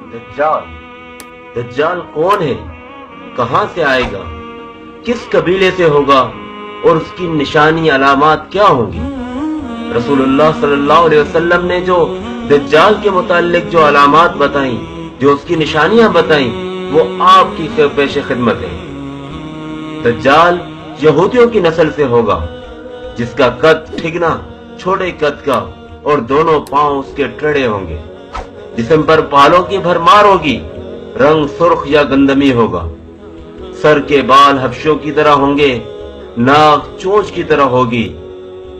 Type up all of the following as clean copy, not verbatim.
दज्जाल दज्जाल कौन है, कहां से आएगा, किस कबीले से होगा और उसकी निशानी अलामात क्या होंगी। रसूलुल्लाह सल्लल्लाहु अलैहि वसल्लम ने जो दज्जाल के मुताल्लिक जो अलामात बताई, जो उसकी निशानियां बताई, वो आपकी पेश खिदमत है। दज्जाल यहूदियों की नस्ल से होगा, जिसका कद ठिगना छोटे कद का और दोनों पांव उसके टेढ़े होंगे, जिस्म पर बालों की भरमार होगी, रंग सुर्ख या गंदमी होगा, सर के बाल हबशों की तरह होंगे, नाक चोंच की तरह होगी,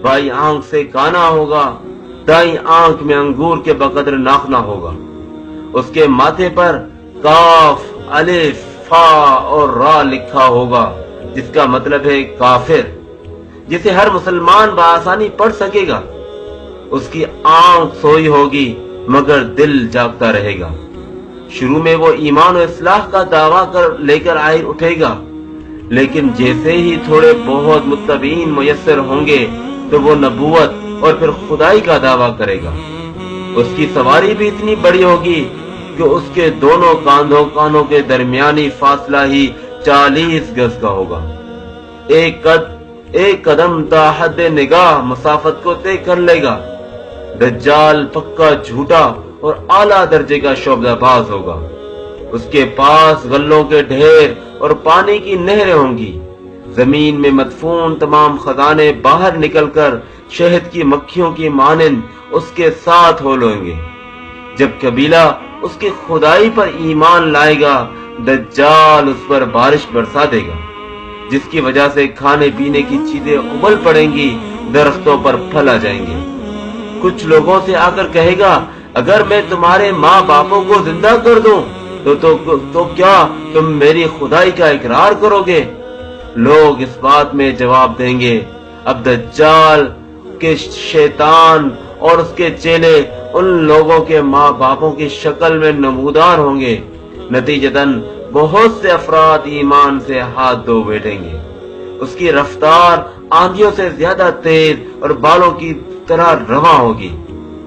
बाई आंख से काना होगा, दाई आंख में अंगूर के बकदर नाखना होगा। उसके माथे पर काफ, अलिफ, फा और रा लिखा होगा, जिसका मतलब है काफिर, जिसे हर मुसलमान बआसानी पढ़ सकेगा। उसकी आंख सोई होगी मगर दिल जागता रहेगा। शुरू में वो ईमान और इस्लाह का दावा कर लेकर आए उठेगा, लेकिन जैसे ही थोड़े बहुत मुत्तबीन मुयस्सर होंगे तो वो नबूवत और फिर खुदाई का दावा करेगा। उसकी सवारी भी इतनी बड़ी होगी कि उसके दोनों कानों के दरमियानी फासला ही 40 गज का होगा। एक कदम ताहद निगाह मुसाफत को तय कर लेगा। दज्जाल पक्का झूठा और आला दर्जे का शोबदाबाज होगा। उसके पास गल्लों के ढेर और पानी की नहरें होंगी। जमीन में मदफून तमाम खजाने बाहर निकलकर शहद की मक्खियों की मानंद उसके साथ हो लेंगे। जब कबीला उसकी खुदाई पर ईमान लाएगा, दज्जाल उस पर बारिश बरसा देगा, जिसकी वजह से खाने पीने की चीजें उबल पड़ेंगी, दरख्तों पर फल आ जाएंगे। कुछ लोगों से आकर कहेगा, अगर मैं तुम्हारे माँ बापों को जिंदा कर दूं तो क्या तुम मेरी खुदाई का इकरार करोगे? लोग इस बात में जवाब देंगे, अब दज्जाल के शैतान और उसके चेले उन लोगों के माँ बापों की शक्ल में नमूदार होंगे। नतीजतन बहुत से अफराद ईमान से हाथ धो बैठेंगे। उसकी रफ्तार आंधियों से ज्यादा तेज और बालों की तरह रवा होगी।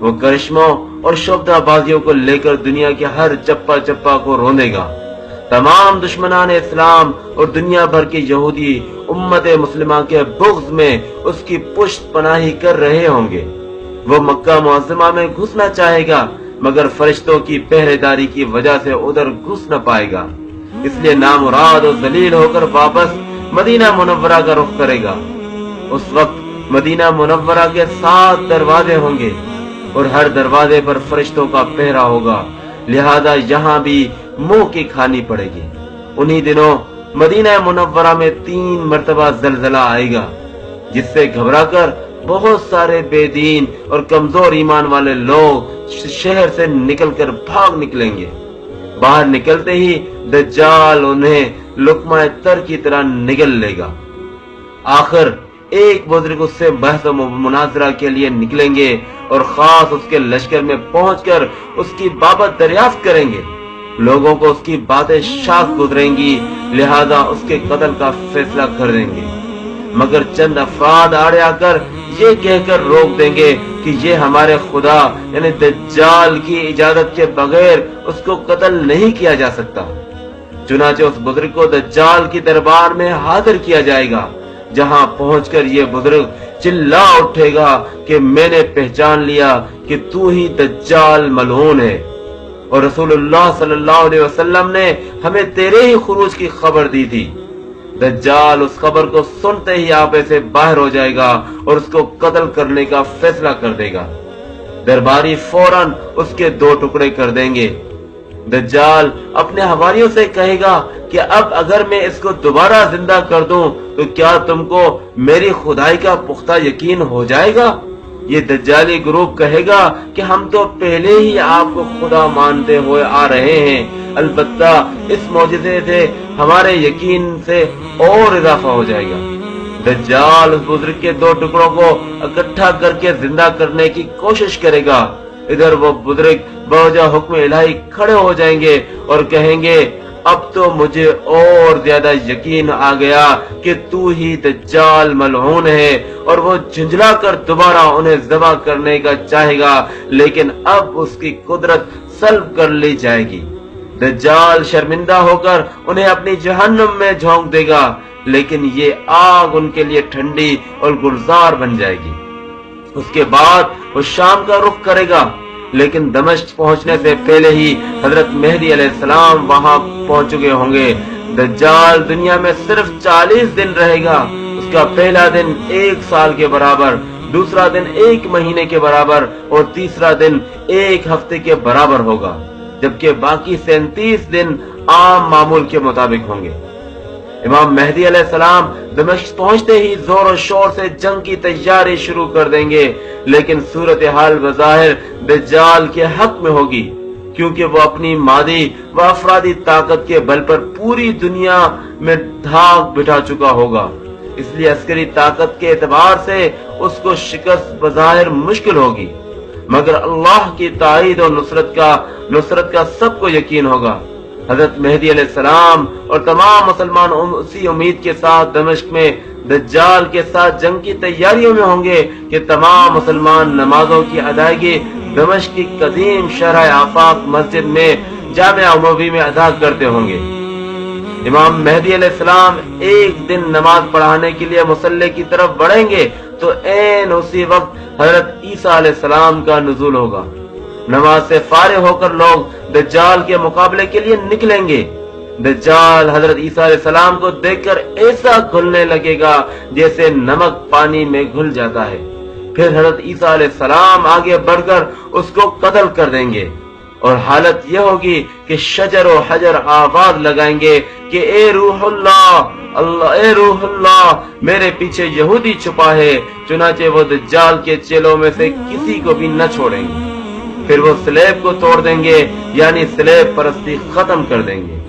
वो करिश्मों और शोभदाबाजियों को लेकर दुनिया के हर चप्पा चप्पा को रोंदेगा। तमाम दुश्मनान इस्लाम और दुनिया भर के यहूदी उम्मत मुस्लिमा के बुग़्ज़ में उसकी पुष्ट पनाही कर रहे होंगे। वो मक्का मुअज़्ज़मा में घुसना चाहेगा, मगर फरिश्तों की पहरेदारी की वजह से उधर घुस न पाएगा, इसलिए नामुराद और जलील होकर वापस मदीना मुनव्वरा का रुख करेगा। उस वक्त मदीना मुनव्वरा के 7 दरवाजे होंगे और हर दरवाजे पर फरिश्तों का पहरा होगा, लिहाजा यहाँ भी मुंह की खानी पड़ेगी। उन्हीं दिनों मदीना मुनव्वरा में 3 मरतबा जलजला आएगा, जिससे घबराकर बहुत सारे बेदीन और कमजोर ईमान वाले लोग शहर से निकलकर भाग निकलेंगे। बाहर निकलते ही दज्जाल उन्हें लुकमा तर की तरह निगल लेगा। आखिर एक बुजुर्ग उससे बहस और मुनाजरा के लिए निकलेंगे और खास उसके लश्कर में पहुंचकर उसकी बाबत दरियाफ्त करेंगे। लोगों को उसकी बातें शाख गुजरेंगी, लिहाजा उसके कत्ल का फैसला कर देंगे। मगर चंद अफराद आड़े आकर ये कहकर रोक देंगे कि ये हमारे खुदा यानी दज्जाल की इजाजत के बगैर उसको कत्ल नहीं किया जा सकता। चुनाचे उस बुजुर्ग को दज्जाल की दरबार में हाजिर किया जाएगा, जहां पहुंचकर ये बुजुर्ग चिल्ला उठेगा कि मैंने पहचान लिया कि तू ही दज्जाल मलऊन है, और रसूलुल्लाह सल्लल्लाहु अलैहि वसल्लम ने हमें तेरे ही खुरूज की खबर दी थी। दज्जाल उस खबर को सुनते ही आपे से बाहर हो जाएगा और उसको कत्ल करने का फैसला कर देगा। दरबारी फौरन उसके 2 टुकड़े कर देंगे। दज्जाल अपने हवारियों से कहेगा कि अब अगर मैं इसको दोबारा जिंदा कर दूं तो क्या तुमको मेरी खुदाई का पुख्ता यकीन हो जाएगा? ये दज्जाली ग्रुप कहेगा कि हम तो पहले ही आपको खुदा मानते हुए आ रहे हैं, अलबत्ता इस मौजिज़े से हमारे यकीन से और इजाफा हो जाएगा। दज्जाल उस बुजुर्ग के 2 टुकड़ों को इकट्ठा करके जिंदा करने की कोशिश करेगा। इधर वो बुजुर्ग बवजह हुक्म इलाही खड़े हो जाएंगे और कहेंगे, अब तो मुझे और ज्यादा यकीन आ गया कि तू ही दज्जाल मलऊन है, और वो झुंझला कर दोबारा उन्हें ज़बह करने का चाहेगा, लेकिन अब उसकी कुदरत सल्ब कर ली जाएगी। दज्जाल शर्मिंदा होकर उन्हें अपनी जहन्नुम में झोंक देगा, लेकिन ये आग उनके लिए ठंडी और गुलजार बन जाएगी। उसके बाद वो शाम का रुख करेगा, लेकिन दमिश्क पहुंचने से पहले ही हजरत मेहदी अलैहिस्सलाम वहां पहुंच चुके होंगे। दज्जाल दुनिया में सिर्फ 40 दिन रहेगा। उसका पहला दिन 1 साल के बराबर, दूसरा दिन 1 महीने के बराबर और तीसरा दिन 1 हफ्ते के बराबर होगा, जबकि बाकी 37 दिन आम मामूल के मुताबिक होंगे। इमाम मेहदी अलैहिस्सलाम दमिश्क पहुंचते ही जोर और शोर से जंग की तैयारी शुरू कर देंगे, लेकिन सूरत हाल बज़ाहिर दज्जाल के हक में होगी, क्योंकि वो अपनी मादी व अफरादी ताकत के बल पर पूरी दुनिया में धाक बिठा चुका होगा। इसलिए अस्करी ताकत के एतबार से उसको शिकस्त बज़ाहिर मुश्किल होगी, मगर अल्लाह की ताईद और नुसरत का सबको यकीन होगा। हजरत मेहदी अलैहिस्सलाम और तमाम मुसलमान उसी उम्मीद के साथ दमिश्क में दज्जाल के साथ जंग की तैयारियों में होंगे कि तमाम मुसलमान नमाजों की अदायगी दमिश्क की कदीम शरह आफाक मस्जिद में जामिया उमवी में अदा करते होंगे। इमाम मेहदी अलैहिस्सलाम एक दिन नमाज पढ़ाने के लिए मुसल्ले की तरफ बढ़ेंगे तो ऐन उसी वक्त हजरत ईसा अलैहिस्सलाम का नुज़ूल होगा। नमाज से फारिग होकर लोग दज्जाल के मुकाबले के लिए निकलेंगे। दज्जाल हजरत ईसा अलैहिस्सलाम को देखकर ऐसा घुलने लगेगा जैसे नमक पानी में घुल जाता है। फिर हजरत ईसा अलैहिस्सलाम आगे बढ़कर उसको कत्ल कर देंगे और हालत यह होगी कि शजर और हजर आवाज लगाएंगे कि ए रूहुल्लाह, अल्लाह, ए रूहुल्लाह, मेरे पीछे यहूदी छुपा है। चुनाचे वो दज्जाल के चेलों में से किसी को भी न छोड़ेंगे। फिर वो स्लेब को तोड़ देंगे, यानी स्लेब परस्ती खत्म कर देंगे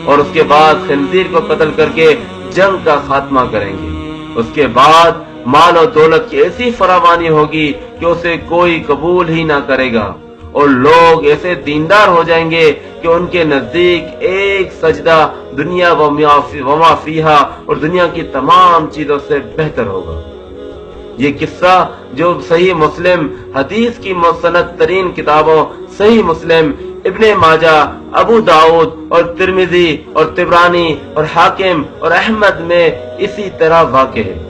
और उसके बाद खंजीर को कत्ल करके जंग का खात्मा करेंगे। उसके बाद माल और दौलत की ऐसी फरावानी होगी कि उसे कोई कबूल ही ना करेगा और लोग ऐसे दीनदार हो जाएंगे कि उनके नजदीक एक सजदा दुनिया वमा फीहा और दुनिया की तमाम चीजों से बेहतर होगा। ये किस्सा जो सही मुस्लिम हदीस की मुसनद तरीन किताबों सही मुस्लिम, इब्ने माजा, अबू दाऊद और तिरमिजी और तिबरानी और हाकिम और अहमद में इसी तरह वाक़े है।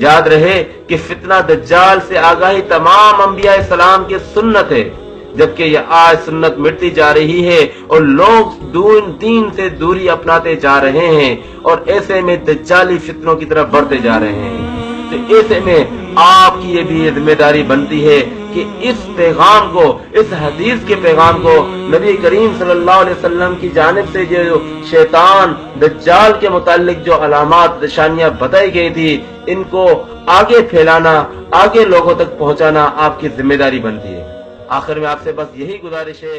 याद रहे कि फितना दज्जाल से आगाही तमाम अंबिया सलाम की सुन्नत है, जबकि यह आज सुन्नत मिटती जा रही है और लोग दीन से दूरी अपनाते जा रहे हैं और ऐसे में दज्जाली फितनों की तरफ बढ़ते जा रहे हैं। तो ऐसे में आपकी ये भी जिम्मेदारी बनती है कि इस पैगाम को, इस हदीस के पैगाम को नबी करीम सल्लल्लाहु अलैहि वसल्लम की जानिब से जो शैतान दज्जाल के मुताल्लिक जो अलामात निशानियां बताई गई थी, इनको आगे फैलाना, आगे लोगों तक पहुंचाना आपकी जिम्मेदारी बनती है। आखिर में आपसे बस यही गुजारिश है